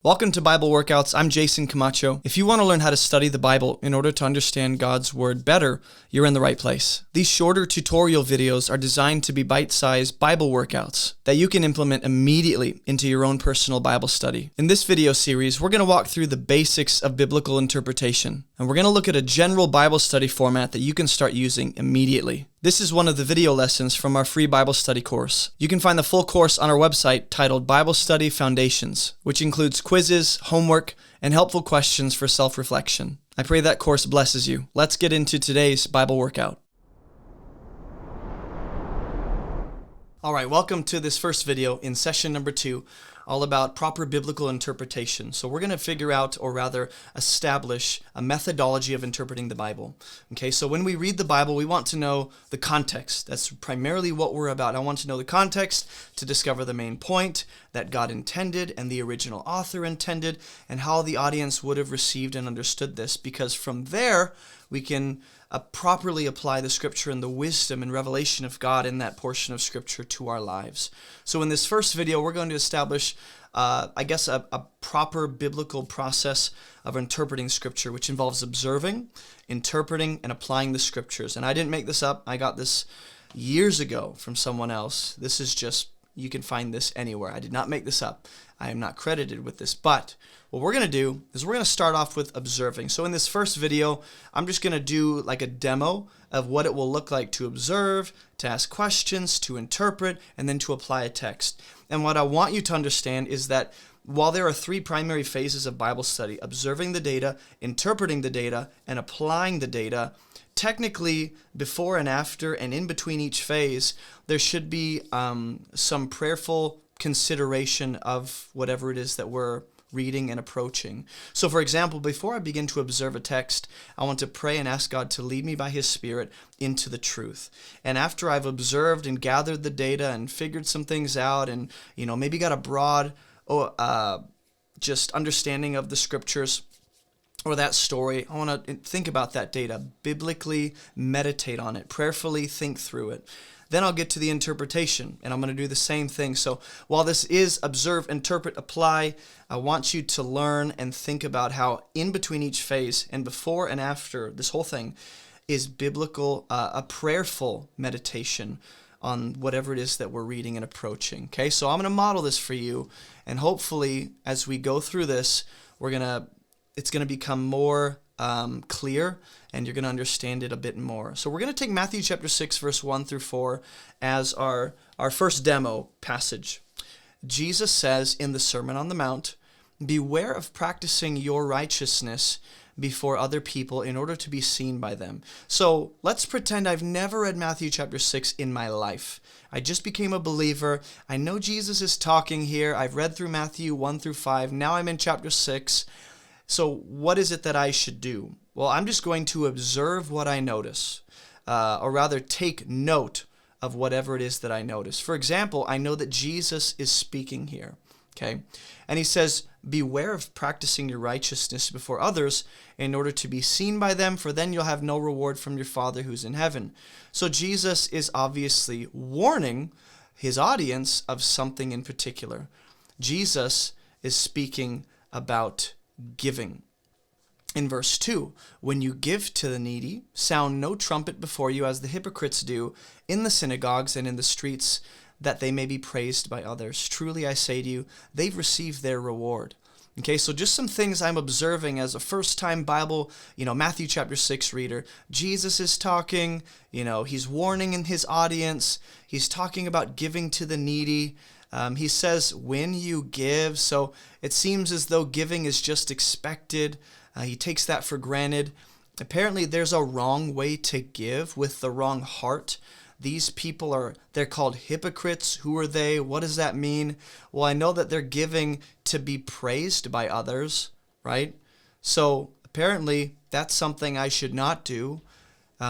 Welcome to Bible Workouts. I'm Jason Camacho. If you want to learn how to study the Bible in order to understand God's Word better, you're in the right place. These shorter tutorial videos are designed to be bite-sized Bible workouts that you can implement immediately into your own personal Bible study. In this video series, we're going to walk through the basics of biblical interpretation, and we're going to look at a general Bible study format that you can start using immediately. This is one of the video lessons from our free Bible study course. You can find the full course on our website titled Bible Study Foundations, which includes quizzes, homework, and helpful questions for self-reflection. I pray that course blesses you. Let's get into today's Bible workout. All right, welcome to this first video in session number 2, all about proper biblical interpretation. So we're going to figure out, or rather establish, a methodology of interpreting the Bible. Okay, so when we read the Bible, we want to know the context. That's primarily what we're about. I want to know the context to discover the main point that God intended and the original author intended, and how the audience would have received and understood this, because from there we can properly apply the Scripture and the wisdom and revelation of God in that portion of Scripture to our lives. So in this first video, we're going to establish, a proper biblical process of interpreting Scripture, which involves observing, interpreting, and applying the Scriptures. And I didn't make this up. I got this years ago from someone else. This is just, you can find this anywhere. I did not make this up. I am not credited with this, but what we're going to do is we're going to start off with observing. So in this first video, I'm just going to do like a demo of what it will look like to observe, to ask questions, to interpret, and then to apply a text. And what I want you to understand is that while there are 3 primary phases of Bible study, observing the data, interpreting the data, and applying the data, technically, before and after and in between each phase, there should be some prayerful consideration of whatever it is that we're reading and approaching. So for example, before I begin to observe a text, I want to pray and ask God to lead me by His Spirit into the truth. And after I've observed and gathered the data and figured some things out and, maybe got a broad just understanding of the Scriptures or that story, I want to think about that data, biblically meditate on it, prayerfully think through it. Then I'll get to the interpretation, and I'm going to do the same thing. So while this is observe, interpret, apply, I want you to learn and think about how in between each phase and before and after this whole thing is biblical, a prayerful meditation on whatever it is that we're reading and approaching. Okay, so I'm going to model this for you, and hopefully as we go through this, it's going to become more clear, and you're going to understand it a bit more. So we're going to take Matthew chapter 6, verse 1 through 4 as our first demo passage. Jesus says in the Sermon on the Mount, "Beware of practicing your righteousness before other people in order to be seen by them." So let's pretend I've never read Matthew chapter 6 in my life. I just became a believer. I know Jesus is talking here. I've read through Matthew 1 through 5. Now I'm in chapter 6. So what is it that I should do? Well, I'm just going to observe what I notice, or rather take note of whatever it is that I notice. For example, I know that Jesus is speaking here, okay? And He says, "Beware of practicing your righteousness before others in order to be seen by them, for then you'll have no reward from your Father who's in heaven." So Jesus is obviously warning His audience of something in particular. Jesus is speaking about giving. In verse 2, "When you give to the needy, sound no trumpet before you as the hypocrites do in the synagogues and in the streets, that they may be praised by others. Truly I say to you, they've received their reward." Okay, so just some things I'm observing as a first-time Bible, Matthew chapter 6 reader. Jesus is talking, He's warning in His audience. He's talking about giving to the needy. He says, "when you give," so it seems as though giving is just expected. He takes that for granted. Apparently, there's a wrong way to give with the wrong heart. These people they're called hypocrites. Who are they? What does that mean? Well, I know that they're giving to be praised by others, right? So apparently, that's something I should not do.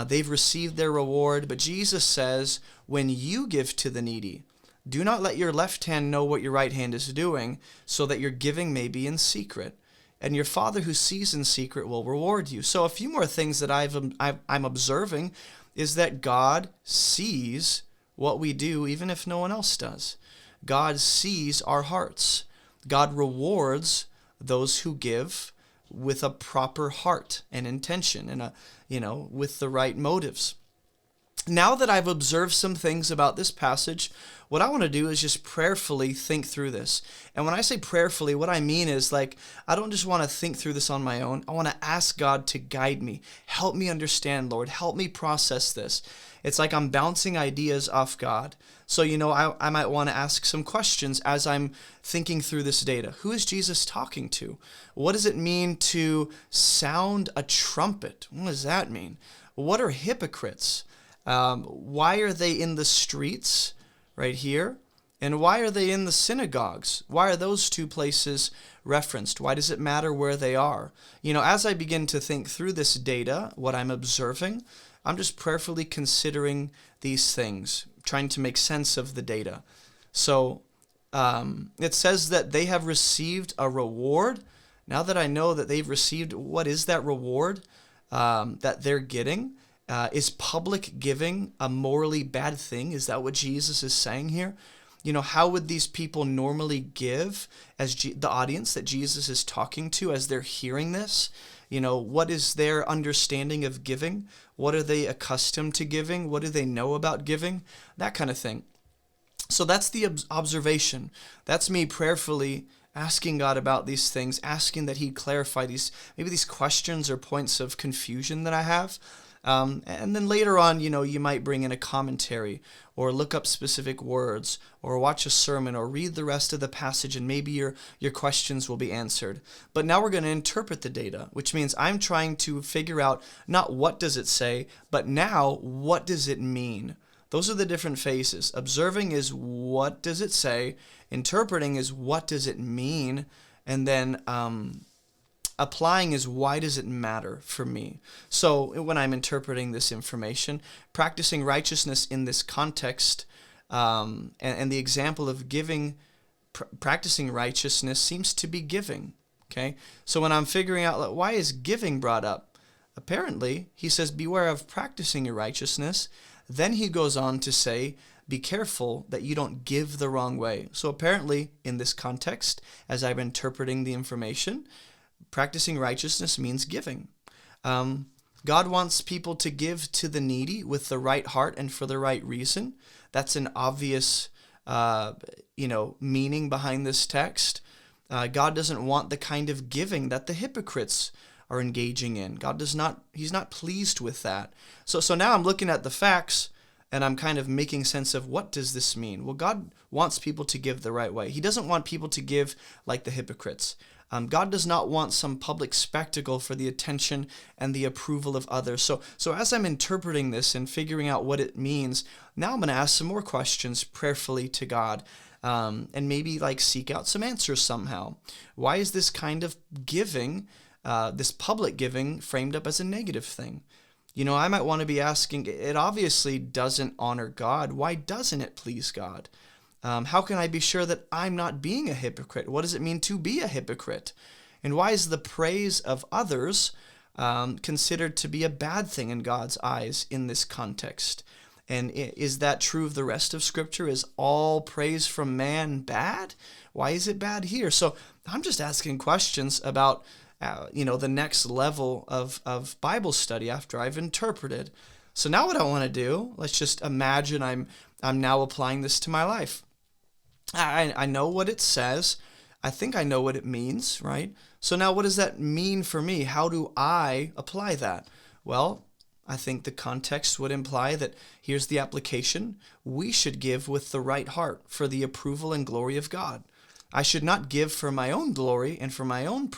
They've received their reward, but Jesus says, "When you give to the needy, do not let your left hand know what your right hand is doing, so that your giving may be in secret. And your Father who sees in secret will reward you." So a few more things that I'm observing is that God sees what we do even if no one else does. God sees our hearts. God rewards those who give with a proper heart and intention and with the right motives. Now that I've observed some things about this passage, what I want to do is just prayerfully think through this. And when I say prayerfully, what I mean is I don't just want to think through this on my own. I want to ask God to guide me. Help me understand, Lord. Help me process this. It's like I'm bouncing ideas off God. So, I might want to ask some questions as I'm thinking through this data. Who is Jesus talking to? What does it mean to sound a trumpet? What does that mean? What are hypocrites? Why are they in the streets right here? And why are they in the synagogues? Why are those two places referenced? Why does it matter where they are? As I begin to think through this data, what I'm observing, I'm just prayerfully considering these things, trying to make sense of the data. So it says that they have received a reward. Now that I know that they've received, what is that reward that they're getting? Is public giving a morally bad thing? Is that what Jesus is saying here? How would these people normally give as the audience that Jesus is talking to as they're hearing this? What is their understanding of giving? What are they accustomed to giving? What do they know about giving? That kind of thing. So that's the observation. That's me prayerfully asking God about these things, asking that He'd clarify maybe these questions or points of confusion that I have. And then later on, you might bring in a commentary or look up specific words or watch a sermon or read the rest of the passage, and maybe your questions will be answered. But now we're going to interpret the data, which means I'm trying to figure out not what does it say, but now what does it mean? Those are the different phases. Observing is what does it say? Interpreting is what does it mean? And then applying is why does it matter for me? So when I'm interpreting this information, practicing righteousness in this context and the example of giving, practicing righteousness seems to be giving. Okay, so when I'm figuring out why is giving brought up, apparently he says beware of practicing your righteousness. Then he goes on to say, be careful that you don't give the wrong way. So apparently in this context, as I'm interpreting the information, practicing righteousness means giving. God wants people to give to the needy with the right heart and for the right reason. That's an obvious, meaning behind this text. God doesn't want the kind of giving that the hypocrites are engaging in. He's not pleased with that. So now I'm looking at the facts and I'm kind of making sense of what does this mean? Well, God wants people to give the right way. He doesn't want people to give like the hypocrites. God does not want some public spectacle for the attention and the approval of others. So as I'm interpreting this and figuring out what it means, now I'm going to ask some more questions prayerfully to God, and maybe seek out some answers somehow. Why is this kind of giving, this public giving, framed up as a negative thing? I might want to be asking, it obviously doesn't honor God. Why doesn't it please God? How can I be sure that I'm not being a hypocrite? What does it mean to be a hypocrite? And why is the praise of others considered to be a bad thing in God's eyes in this context? And is that true of the rest of Scripture? Is all praise from man bad? Why is it bad here? So I'm just asking questions about the next level of Bible study after I've interpreted. So now what I want to do, let's just imagine I'm now applying this to my life. I know what it says. I think I know what it means, right? So now what does that mean for me? How do I apply that? Well, I think the context would imply that here's the application. We should give with the right heart for the approval and glory of God. I should not give for my own glory and for my own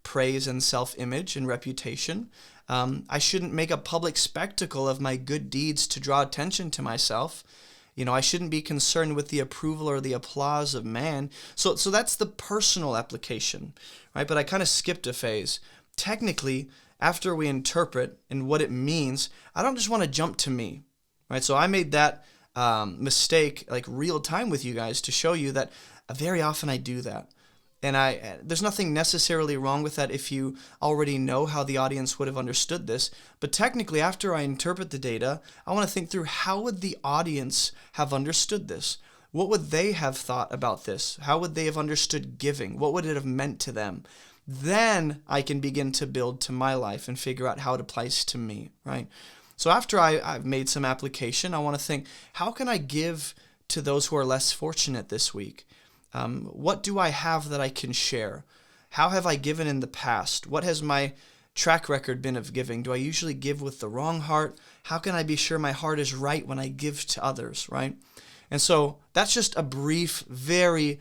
praise and self-image and reputation. I shouldn't make a public spectacle of my good deeds to draw attention to myself. I shouldn't be concerned with the approval or the applause of man. So that's the personal application, right? But I kind of skipped a phase. Technically, after we interpret and what it means, I don't just want to jump to me, right? So I made that mistake real time with you guys to show you that very often I do that. And there's nothing necessarily wrong with that if you already know how the audience would have understood this. But technically, after I interpret the data, I want to think through how would the audience have understood this? What would they have thought about this? How would they have understood giving? What would it have meant to them? Then I can begin to build to my life and figure out how it applies to me, right? So after I've made some application, I want to think, how can I give to those who are less fortunate this week? What do I have that I can share? How have I given in the past? What has my track record been of giving? Do I usually give with the wrong heart? How can I be sure my heart is right when I give to others, right? And so that's just a brief, very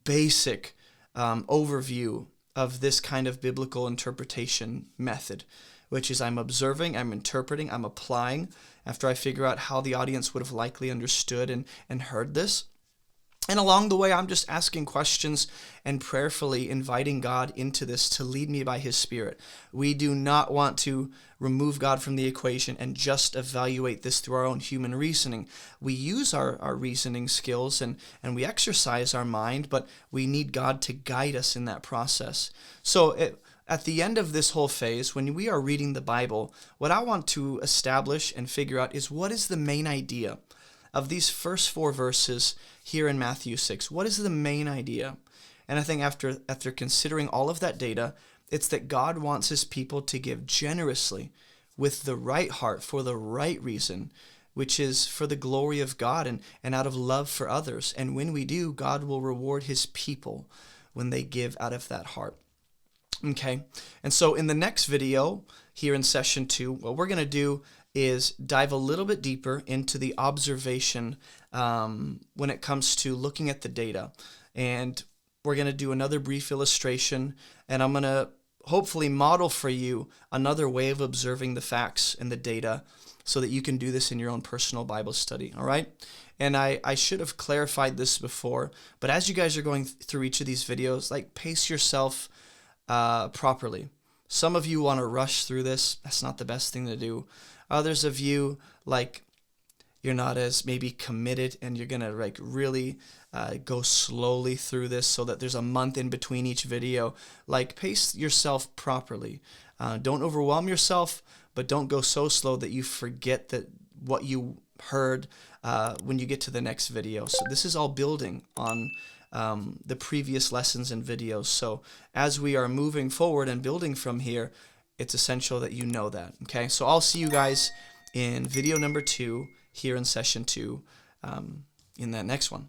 basic overview of this kind of biblical interpretation method, which is I'm observing, I'm interpreting, I'm applying after I figure out how the audience would have likely understood and heard this. And along the way, I'm just asking questions and prayerfully inviting God into this to lead me by His Spirit. We do not want to remove God from the equation and just evaluate this through our own human reasoning. We use our reasoning skills and we exercise our mind, but we need God to guide us in that process. So at the end of this whole phase, when we are reading the Bible, what I want to establish and figure out is, what is the main idea of these first 4 verses here in Matthew 6? What is the main idea? And I think after considering all of that data, it's that God wants His people to give generously with the right heart for the right reason, which is for the glory of God and out of love for others. And when we do, God will reward His people when they give out of that heart. Okay, and so in the next video here in session 2, what we're going to do is dive a little bit deeper into the observation when it comes to looking at the data. And we're going to do another brief illustration, and I'm going to hopefully model for you another way of observing the facts and the data so that you can do this in your own personal Bible study, all right? And I should have clarified this before, but as you guys are going through each of these videos, pace yourself properly. Some of you want to rush through this. That's not the best thing to do. Others of you, you're not as maybe committed, and you're going to really go slowly through this so that there's a month in between each video. Pace yourself properly. Don't overwhelm yourself, but don't go so slow that you forget that what you heard when you get to the next video. So this is all building on the previous lessons and videos. So as we are moving forward and building from here, it's essential that you know that, okay? So I'll see you guys in video number 2 here in session 2 in that next one.